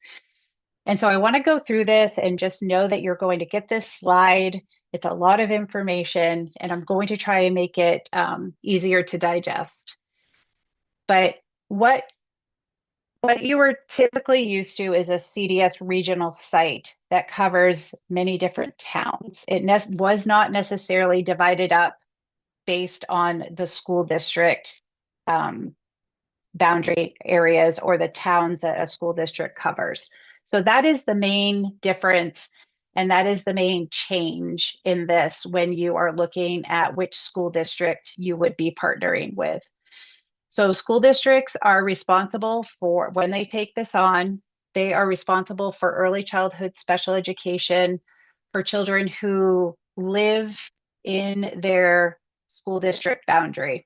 And so I want to go through this and just know that you're going to get this slide. It's a lot of information, and I'm going to try and make it easier to digest. But what you are typically used to is a CDS regional site that covers many different towns. It was not necessarily divided up based on the school district boundary areas or the towns that a school district covers. So that is the main difference, and that is the main change in this when you are looking at which school district you would be partnering with. So school districts are responsible for, when they take this on, they are responsible for early childhood special education for children who live in their school district boundary.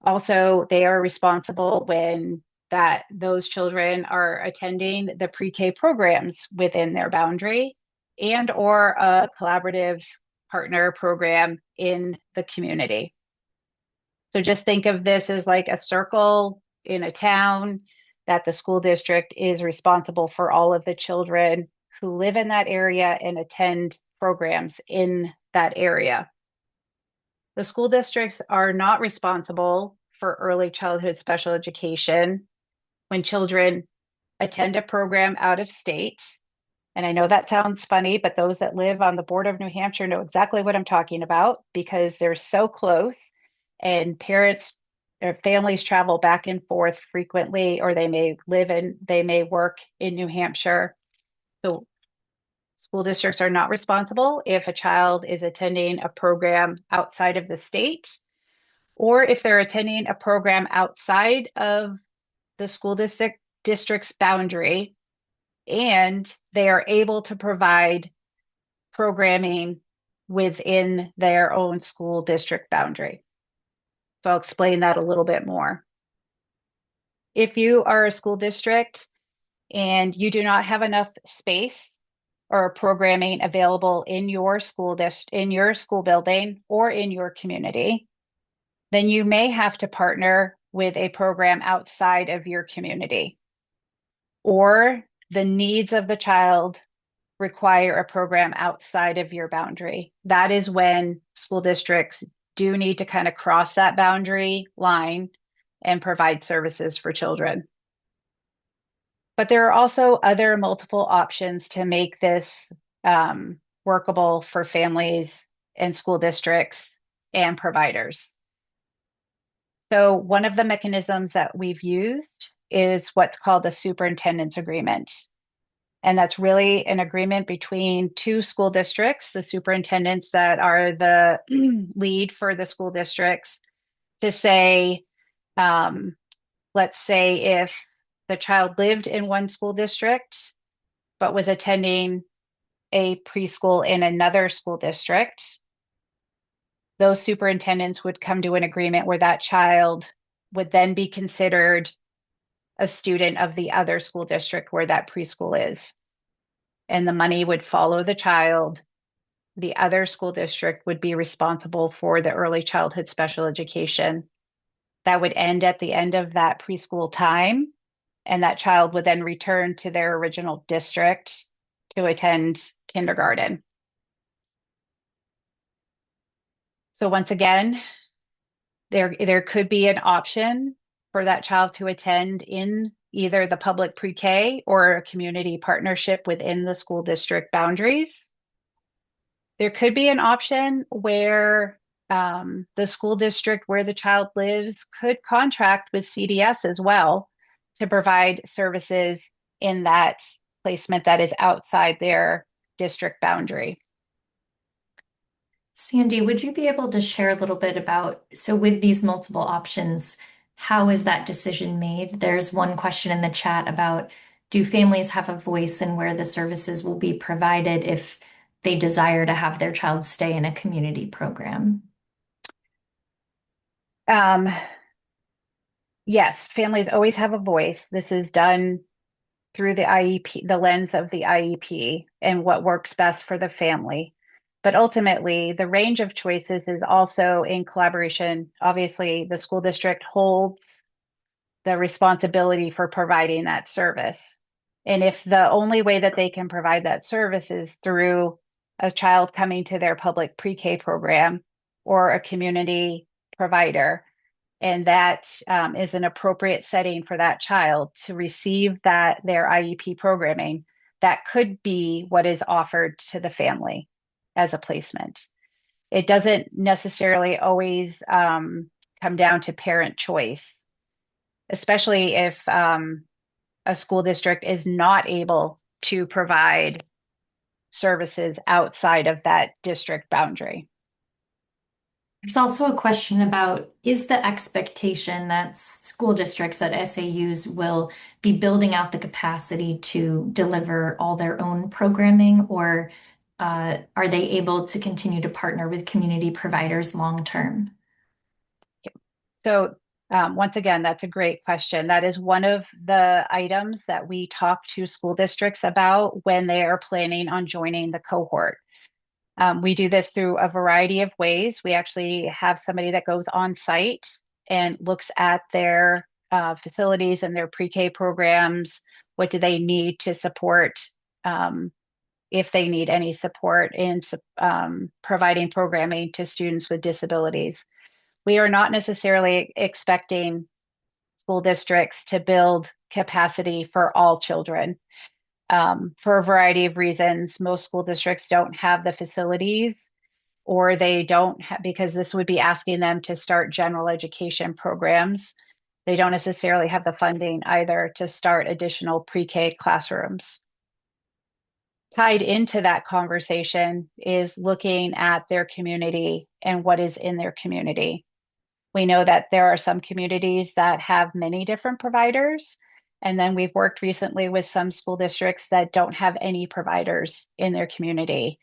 Also, they are responsible when those children are attending the pre-K programs within their boundary and or a collaborative partner program in the community. So just think of this as like a circle in a town that the school district is responsible for all of the children who live in that area and attend programs in that area. The school districts are not responsible for early childhood special education when children attend a program out of state. And I know that sounds funny, but those that live on the border of New Hampshire know exactly what I'm talking about because they're so close, and parents or families travel back and forth frequently, or they may work in New Hampshire. So school districts are not responsible if a child is attending a program outside of the state, or if they're attending a program outside of the school district's boundary, and they are able to provide programming within their own school district boundary. So I'll explain that a little bit more. If you are a school district and you do not have enough space or programming available in your school building or in your community, then you may have to partner with a program outside of your community, or the needs of the child require a program outside of your boundary. That is when school districts do need to kind of cross that boundary line and provide services for children. But there are also other multiple options to make this workable for families and school districts and providers. So one of the mechanisms that we've used is what's called a superintendent's agreement. And that's really an agreement between two school districts, the superintendents that are the lead for the school districts, to say, let's say if the child lived in one school district, but was attending a preschool in another school district, those superintendents would come to an agreement where that child would then be considered a student of the other school district where that preschool is. And the money would follow the child. The other school district would be responsible for the early childhood special education. That would end at the end of that preschool time, and that child would then return to their original district to attend kindergarten. So once again, there could be an option for that child to attend in either the public pre-K or a community partnership within the school district boundaries. There could be an option where the school district where the child lives could contract with CDS as well to provide services in that placement that is outside their district boundary. Sandy, would you be able to share a little bit about, so with these multiple options, how is that decision made? There's one question in the chat about, do families have a voice in where the services will be provided if they desire to have their child stay in a community program? Yes, families always have a voice. This is done through the IEP, the lens of the IEP and what works best for the family. But ultimately, the range of choices is also in collaboration. Obviously, the school district holds the responsibility for providing that service. And if the only way that they can provide that service is through a child coming to their public pre-K program or a community provider, and that is an appropriate setting for that child to receive their IEP programming, that could be what is offered to the family as a placement. It doesn't necessarily always come down to parent choice, especially if a school district is not able to provide services outside of that district boundary. There's also a question about, is the expectation that school districts at SAUs will be building out the capacity to deliver all their own programming, or are they able to continue to partner with community providers long term? So once again, that's a great question. That is one of the items that we talk to school districts about when they are planning on joining the cohort. We do this through a variety of ways. We actually have somebody that goes on site and looks at their facilities and their pre-K programs. What do they need to support, if they need any support in providing programming to students with disabilities. We are not necessarily expecting school districts to build capacity for all children. For a variety of reasons, most school districts don't have the facilities, or they don't because this would be asking them to start general education programs. They don't necessarily have the funding either to start additional pre-K classrooms. Tied into that conversation is looking at their community and what is in their community. We know that there are some communities that have many different providers. And then we've worked recently with some school districts that don't have any providers in their community.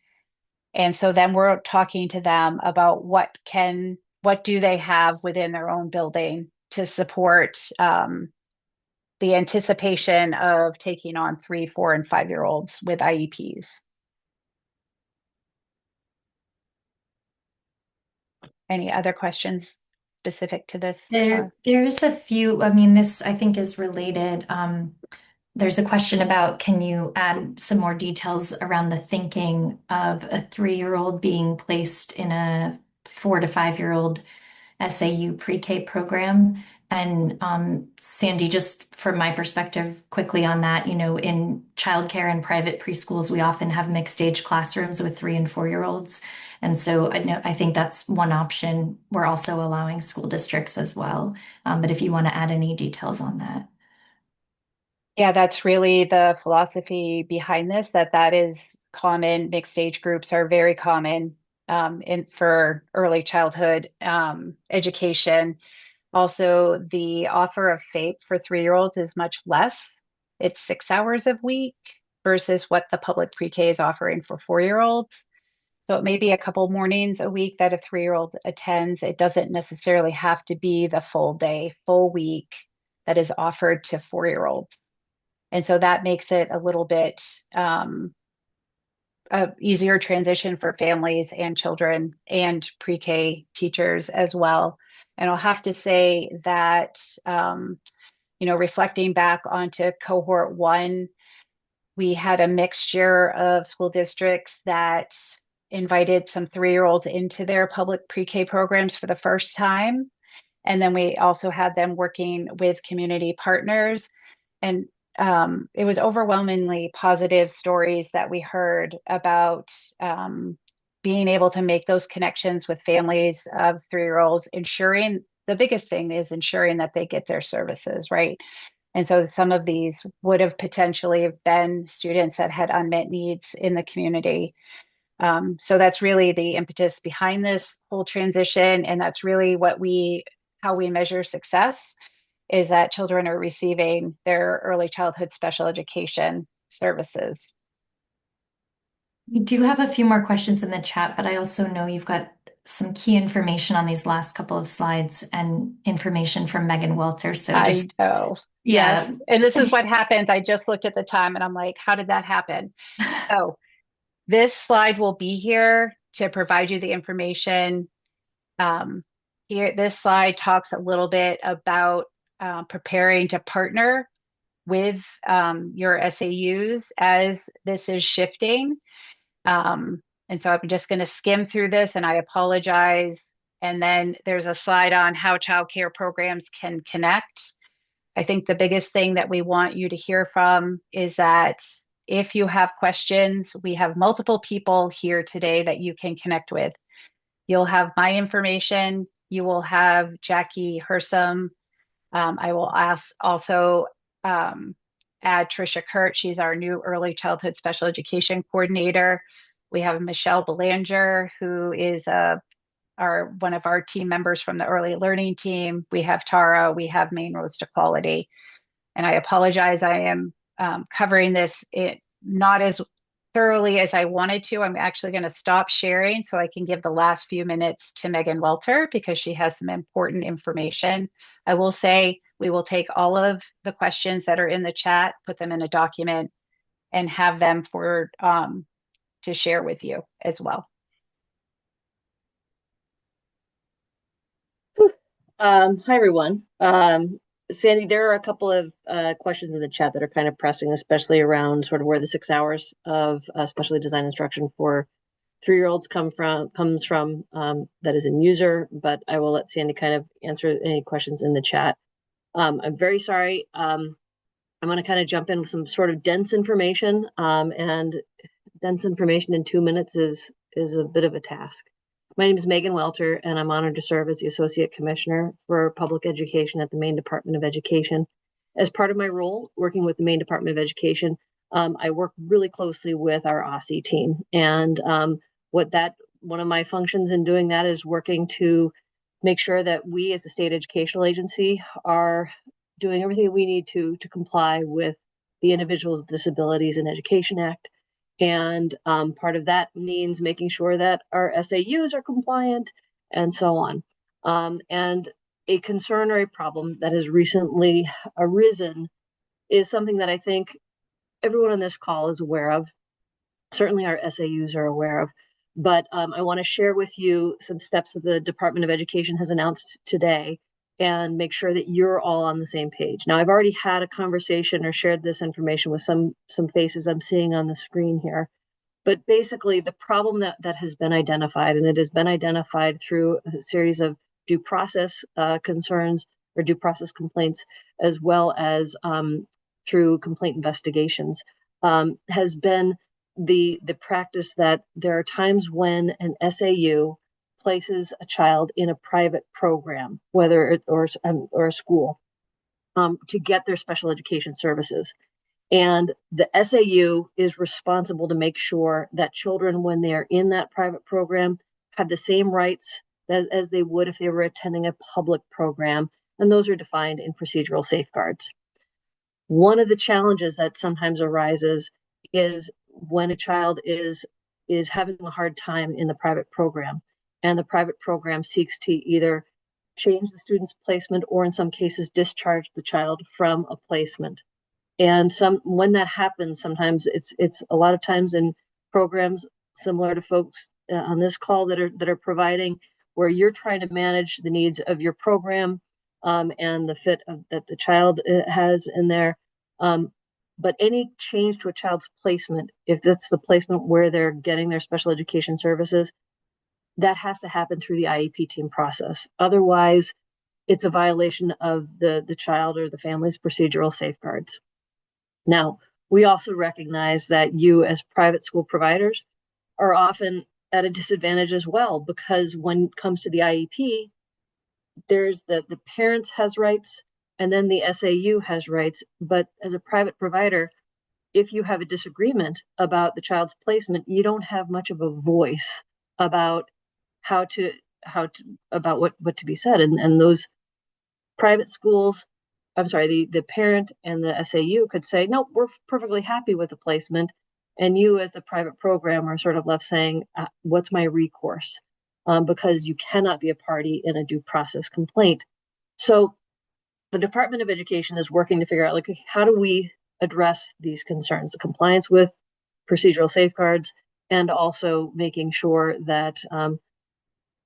And so then we're talking to them about what do they have within their own building to support the anticipation of taking on 3, 4, and 5-year-olds with IEPs. Any other questions specific to this? There's a few, I mean, this I think is related. There's a question about, can you add some more details around the thinking of a 3-year-old being placed in a 4 to 5-year-old SAU pre-K program? And Sandy, just from my perspective, quickly on that, in childcare and private preschools, we often have mixed age classrooms with 3 and 4-year-olds. And so I think that's one option. We're also allowing school districts as well. But if you want to add any details on that. Yeah, that's really the philosophy behind this, that is common. Mixed age groups are very common for early childhood education. Also, the offer of FAPE for 3-year-olds is much less. It's 6 hours a week versus what the public pre-K is offering for 4-year-olds. So it may be a couple mornings a week that a 3-year-old attends. It doesn't necessarily have to be the full day, full week that is offered to 4-year-olds. And so that makes it a little bit easier transition for families and children and pre-K teachers as well. And I'll have to say that, reflecting back onto cohort 1, we had a mixture of school districts that invited some 3-year-olds into their public pre-K programs for the first time. And then we also had them working with community partners. And it was overwhelmingly positive stories that we heard about being able to make those connections with families of 3-year-olds, the biggest thing is ensuring that they get their services, right? And so some of these would have potentially been students that had unmet needs in the community. So that's really the impetus behind this whole transition. And that's really how we measure success, is that children are receiving their early childhood special education services. We do have a few more questions in the chat, but I also know you've got some key information on these last couple of slides and information from Megan Welter. So I know. Yeah. Yes. And this is what happens. I just looked at the time and I'm like, how did that happen? So this slide will be here to provide you the information. This slide talks a little bit about preparing to partner with your SAUs as this is shifting. And so I'm just going to skim through this, and I apologize. And then there's a slide on how childcare programs can connect. I think the biggest thing that we want you to hear from is that if you have questions, we have multiple people here today that you can connect with. You'll have my information. You will have Jackie Hersom. I will also add Tricia Kurt. She's our new early childhood special education coordinator. We have Michelle Belanger, who is one of our team members from the early learning team. We have Tara. We have Maine Roads to Quality. And I apologize, I am covering this not as thoroughly as I wanted to. I'm actually going to stop sharing so I can give the last few minutes to Megan Welter because she has some important information. I will say we will take all of the questions that are in the chat, put them in a document, and have them to share with you as well. Hi, everyone. Sandy, there are a couple of questions in the chat that are kind of pressing, especially around sort of where the 6 hours of specially designed instruction for 3-year-olds comes from, that is in user, but I will let Sandy kind of answer any questions in the chat. I'm very sorry. I'm going to kind of jump in with some sort of dense information, and dense information in 2 minutes is a bit of a task. My name is Megan Welter, and I'm honored to serve as the Associate Commissioner for Public Education at the Maine Department of Education. As part of my role working with the Maine Department of Education, I work really closely with our OSSI team. And one of my functions in doing that is working to make sure that we as a state educational agency are doing everything we need to comply with the Individuals with Disabilities in Education Act. And part of that means making sure that our SAUs are compliant and so on. And a concern or a problem that has recently arisen is something that I think everyone on this call is aware of. Certainly our SAUs are aware of, but I want to share with you some steps that the Department of Education has announced today and make sure that you're all on the same page. Now, I've already had a conversation or shared this information with some faces I'm seeing on the screen here. But basically, the problem that has been identified, and it has been identified through a series of due process concerns or due process complaints, as well as through complaint investigations, has been the practice that there are times when an SAU places a child in a private program, whether it or a school, to get their special education services. And the SAU is responsible to make sure that children, when they're in that private program, have the same rights as they would if they were attending a public program. And those are defined in procedural safeguards. One of the challenges that sometimes arises is when a child is having a hard time in the private program, and the private program seeks to either change the student's placement or in some cases discharge the child from a placement. And when that happens, sometimes it's a lot of times in programs similar to folks on this call that are providing, where you're trying to manage the needs of your program and the fit that the child has in there. But any change to a child's placement, if that's the placement where they're getting their special education services, that has to happen through the IEP team process. Otherwise, it's a violation of the child or the family's procedural safeguards. Now, we also recognize that you as private school providers are often at a disadvantage as well, because when it comes to the IEP, there's the parent has rights and then the SAU has rights. But as a private provider, if you have a disagreement about the child's placement, you don't have much of a voice about about what to be said. And those private schools, I'm sorry, the parent and the SAU could say, no, we're perfectly happy with the placement. And you as the private program are sort of left saying, what's my recourse? Because you cannot be a party in a due process complaint. So the Department of Education is working to figure out, like, how do we address these concerns, the compliance with procedural safeguards, and also making sure that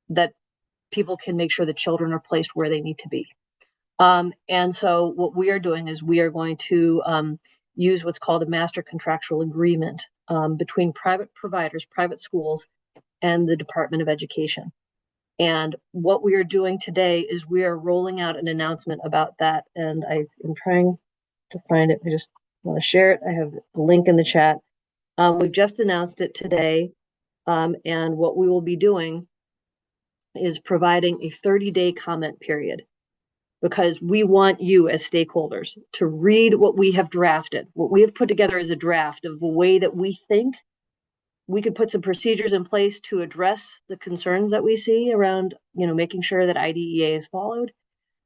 that people can make sure that children are placed where they need to be. And so what we are doing is we are going to use what's called a master contractual agreement between private providers, private schools, and the Department of Education. And what we are doing today is we are rolling out an announcement about that. And I'm trying to find it. I just want to share it. I have the link in the chat. We've just announced it today. And what we will be doing is providing a 30-day comment period, because we want you as stakeholders to read what we have drafted. What we have put together is a draft of the way that we think we could put some procedures in place to address the concerns that we see around, making sure that IDEA is followed.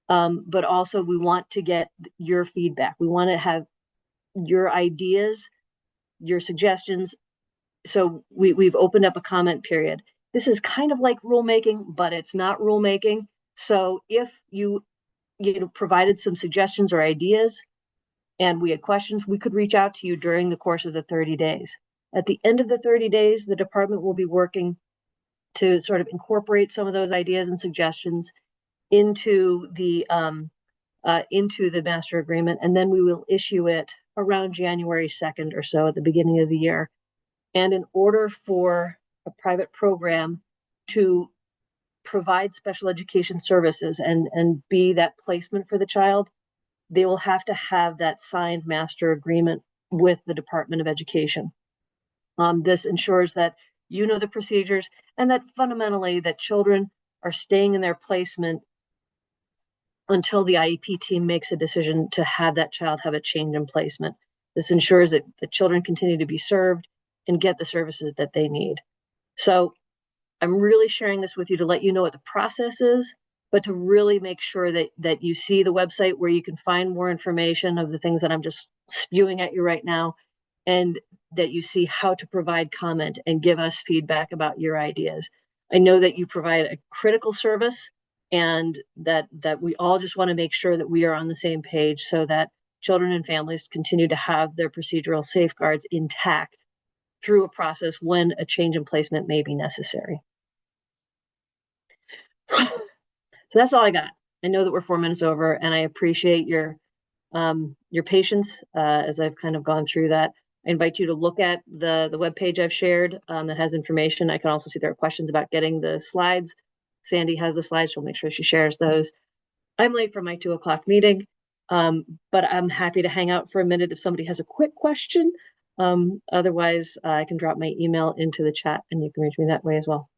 But also we want to get your feedback. We want to have your ideas, your suggestions. So we've opened up a comment period. This is kind of like rulemaking, but it's not rulemaking. So if you provided some suggestions or ideas and we had questions, we could reach out to you during the course of the 30 days. At the end of the 30 days, the department will be working to sort of incorporate some of those ideas and suggestions into the master agreement, and then we will issue it around January 2nd or so, at the beginning of the year. And in order for a private program to provide special education services and be that placement for the child, they will have to have that signed master agreement with the Department of Education. This ensures that the procedures, and that fundamentally that children are staying in their placement until the IEP team makes a decision to have that child have a change in placement. This ensures that the children continue to be served and get the services that they need. So I'm really sharing this with you to let you know what the process is, but to really make sure that you see the website where you can find more information of the things that I'm just spewing at you right now, and that you see how to provide comment and give us feedback about your ideas. I know that you provide a critical service, and that we all just want to make sure that we are on the same page so that children and families continue to have their procedural safeguards intact through a process when a change in placement may be necessary. So that's all I got. I know that we're 4 minutes over, and I appreciate your patience as I've kind of gone through that. I invite you to look at the webpage I've shared that has information. I can also see there are questions about getting the slides. Sandy has the slides. She'll make sure she shares those. I'm late for my 2 o'clock meeting, but I'm happy to hang out for a minute if somebody has a quick question. Otherwise, I can drop my email into the chat and you can reach me that way as well.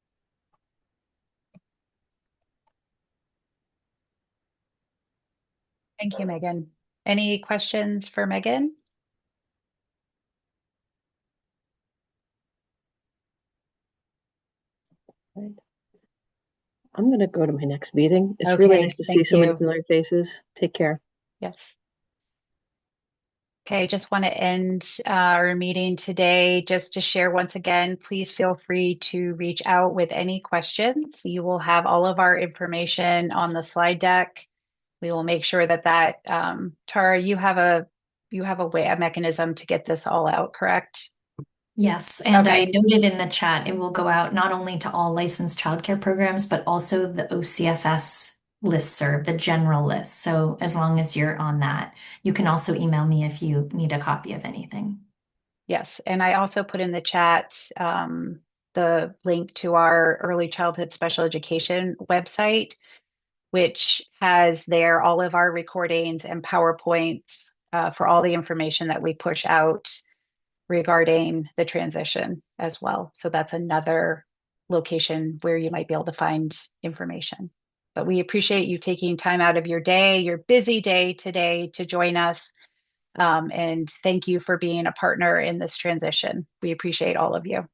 Thank you, Megan. Any questions for Megan? Right. I'm going to go to my next meeting. It's Okay, really nice to see thank so many you. familiar faces. Take care. Yes. Okay, just want to end our meeting today just to share once again, please feel free to reach out with any questions. You will have all of our information on the slide deck. We will make sure that Tara, you have a mechanism to get this all out, correct? Yes, and Okay. I noted in the chat, it will go out not only to all licensed childcare programs, but also the OCFS listserv, the general list. So as long as you're on that, you can also email me if you need a copy of anything. Yes, and I also put in the chat the link to our early childhood special education website, which has there all of our recordings and PowerPoints for all the information that we push out regarding the transition as well. So that's another location where you might be able to find information. But we appreciate you taking time out of your day, your busy day today, to join us. And thank you for being a partner in this transition. We appreciate all of you.